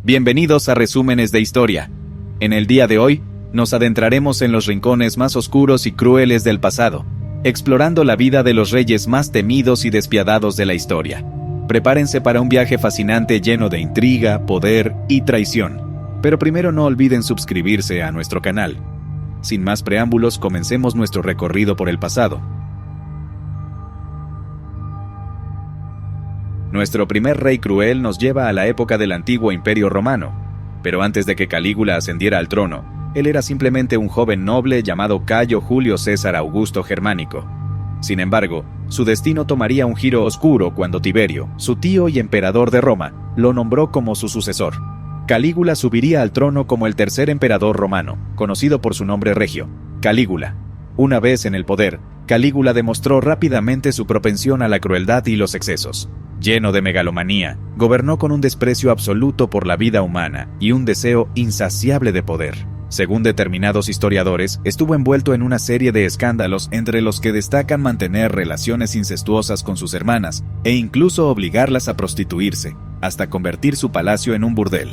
Bienvenidos a Resúmenes de Historia. En el día de hoy, nos adentraremos en los rincones más oscuros y crueles del pasado, explorando la vida de los reyes más temidos y despiadados de la historia. Prepárense para un viaje fascinante lleno de intriga, poder y traición. Pero primero no olviden suscribirse a nuestro canal. Sin más preámbulos, comencemos nuestro recorrido por el pasado. Nuestro primer rey cruel nos lleva a la época del antiguo Imperio Romano. Pero antes de que Calígula ascendiera al trono, él era simplemente un joven noble llamado Cayo Julio César Augusto Germánico. Sin embargo, su destino tomaría un giro oscuro cuando Tiberio, su tío y emperador de Roma, lo nombró como su sucesor. Calígula subiría al trono como el tercer emperador romano, conocido por su nombre regio, Calígula. Una vez en el poder, Calígula demostró rápidamente su propensión a la crueldad y los excesos. Lleno de megalomanía, gobernó con un desprecio absoluto por la vida humana y un deseo insaciable de poder. Según determinados historiadores, estuvo envuelto en una serie de escándalos entre los que destacan mantener relaciones incestuosas con sus hermanas e incluso obligarlas a prostituirse, hasta convertir su palacio en un burdel.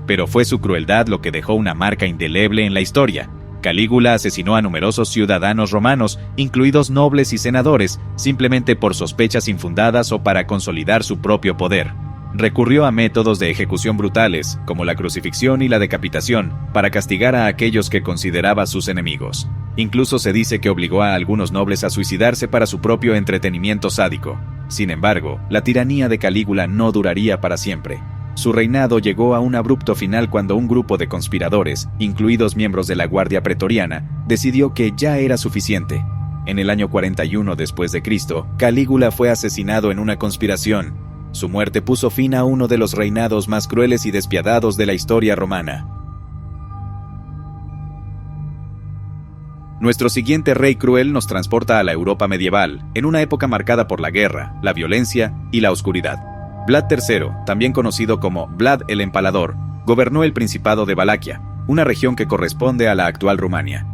Pero fue su crueldad lo que dejó una marca indeleble en la historia. Calígula asesinó a numerosos ciudadanos romanos, incluidos nobles y senadores, simplemente por sospechas infundadas o para consolidar su propio poder. Recurrió a métodos de ejecución brutales, como la crucifixión y la decapitación, para castigar a aquellos que consideraba sus enemigos. Incluso se dice que obligó a algunos nobles a suicidarse para su propio entretenimiento sádico. Sin embargo, la tiranía de Calígula no duraría para siempre. Su reinado llegó a un abrupto final cuando un grupo de conspiradores, incluidos miembros de la Guardia Pretoriana, decidió que ya era suficiente. En el año 41 después de Cristo, Calígula fue asesinado en una conspiración. Su muerte puso fin a uno de los reinados más crueles y despiadados de la historia romana. Nuestro siguiente rey cruel nos transporta a la Europa medieval, en una época marcada por la guerra, la violencia y la oscuridad. Vlad III, también conocido como Vlad el Empalador, gobernó el Principado de Valaquia, una región que corresponde a la actual Rumania.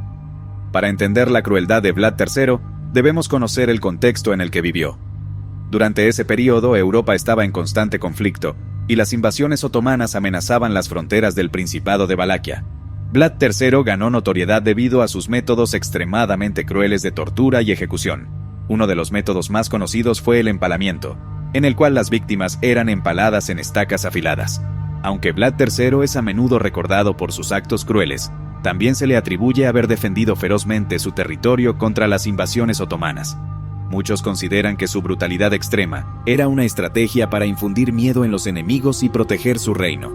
Para entender la crueldad de Vlad III, debemos conocer el contexto en el que vivió. Durante ese periodo, Europa estaba en constante conflicto, y las invasiones otomanas amenazaban las fronteras del Principado de Valaquia. Vlad III ganó notoriedad debido a sus métodos extremadamente crueles de tortura y ejecución. Uno de los métodos más conocidos fue el empalamiento, en el cual las víctimas eran empaladas en estacas afiladas. Aunque Vlad III es a menudo recordado por sus actos crueles, también se le atribuye haber defendido ferozmente su territorio contra las invasiones otomanas. Muchos consideran que su brutalidad extrema era una estrategia para infundir miedo en los enemigos y proteger su reino.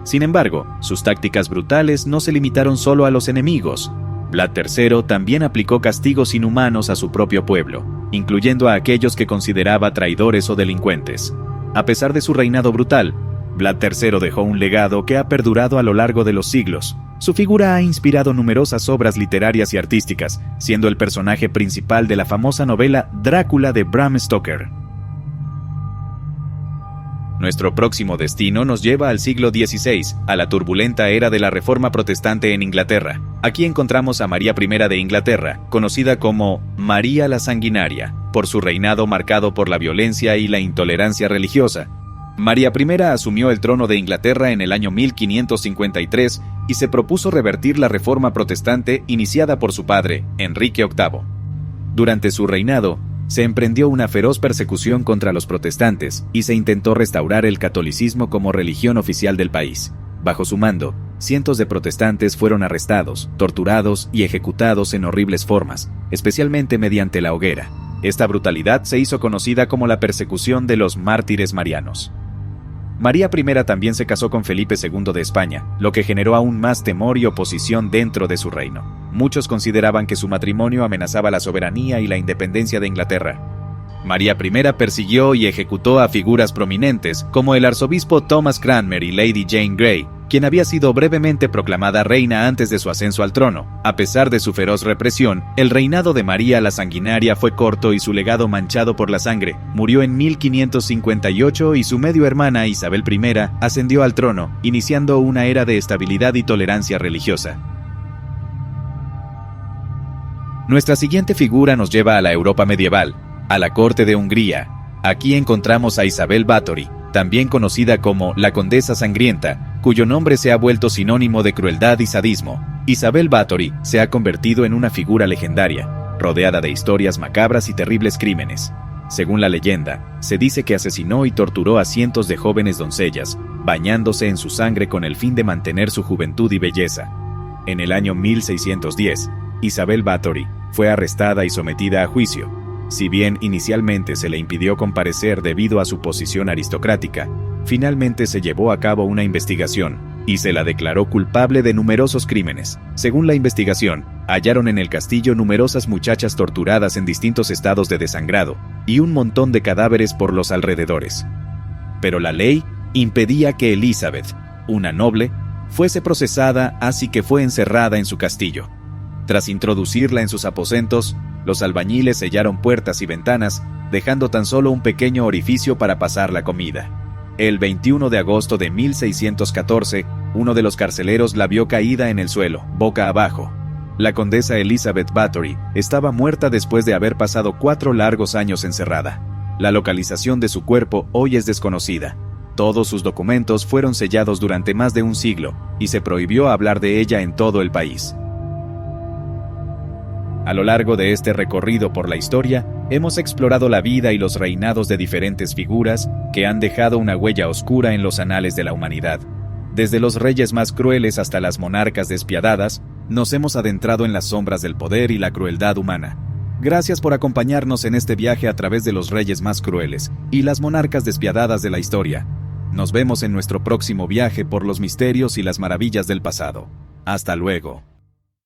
Sin embargo, sus tácticas brutales no se limitaron solo a los enemigos. Vlad III también aplicó castigos inhumanos a su propio pueblo, incluyendo a aquellos que consideraba traidores o delincuentes. A pesar de su reinado brutal, Vlad III dejó un legado que ha perdurado a lo largo de los siglos. Su figura ha inspirado numerosas obras literarias y artísticas, siendo el personaje principal de la famosa novela Drácula de Bram Stoker. Nuestro próximo destino nos lleva al siglo XVI, a la turbulenta era de la Reforma Protestante en Inglaterra. Aquí encontramos a María I de Inglaterra, conocida como María la Sanguinaria, por su reinado marcado por la violencia y la intolerancia religiosa. María I asumió el trono de Inglaterra en el año 1553 y se propuso revertir la Reforma Protestante iniciada por su padre, Enrique VIII. Durante su reinado, se emprendió una feroz persecución contra los protestantes y se intentó restaurar el catolicismo como religión oficial del país. Bajo su mando, cientos de protestantes fueron arrestados, torturados y ejecutados en horribles formas, especialmente mediante la hoguera. Esta brutalidad se hizo conocida como la persecución de los mártires marianos. María I también se casó con Felipe II de España, lo que generó aún más temor y oposición dentro de su reino. Muchos consideraban que su matrimonio amenazaba la soberanía y la independencia de Inglaterra. María I persiguió y ejecutó a figuras prominentes, como el arzobispo Thomas Cranmer y Lady Jane Grey, quien había sido brevemente proclamada reina antes de su ascenso al trono. A pesar de su feroz represión, el reinado de María la Sanguinaria fue corto y su legado manchado por la sangre. Murió en 1558 y su medio hermana Isabel I ascendió al trono, iniciando una era de estabilidad y tolerancia religiosa. Nuestra siguiente figura nos lleva a la Europa medieval, a la corte de Hungría. Aquí encontramos a Isabel Báthory, también conocida como la Condesa Sangrienta, cuyo nombre se ha vuelto sinónimo de crueldad y sadismo. Isabel Bathory se ha convertido en una figura legendaria, rodeada de historias macabras y terribles crímenes. Según la leyenda, se dice que asesinó y torturó a cientos de jóvenes doncellas, bañándose en su sangre con el fin de mantener su juventud y belleza. En el año 1610, Isabel Bathory fue arrestada y sometida a juicio. Si bien inicialmente se le impidió comparecer debido a su posición aristocrática, finalmente se llevó a cabo una investigación y se la declaró culpable de numerosos crímenes. Según la investigación, hallaron en el castillo numerosas muchachas torturadas en distintos estados de desangrado y un montón de cadáveres por los alrededores. Pero la ley impedía que Elizabeth, una noble, fuese procesada, así que fue encerrada en su castillo. Tras introducirla en sus aposentos, los albañiles sellaron puertas y ventanas, dejando tan solo un pequeño orificio para pasar la comida. El 21 de agosto de 1614, uno de los carceleros la vio caída en el suelo, boca abajo. La condesa Elizabeth Bathory estaba muerta después de haber pasado 4 largos años encerrada. La localización de su cuerpo hoy es desconocida. Todos sus documentos fueron sellados durante más de un siglo, y se prohibió hablar de ella en todo el país. A lo largo de este recorrido por la historia, hemos explorado la vida y los reinados de diferentes figuras que han dejado una huella oscura en los anales de la humanidad. Desde los reyes más crueles hasta las monarcas despiadadas, nos hemos adentrado en las sombras del poder y la crueldad humana. Gracias por acompañarnos en este viaje a través de los reyes más crueles y las monarcas despiadadas de la historia. Nos vemos en nuestro próximo viaje por los misterios y las maravillas del pasado. Hasta luego.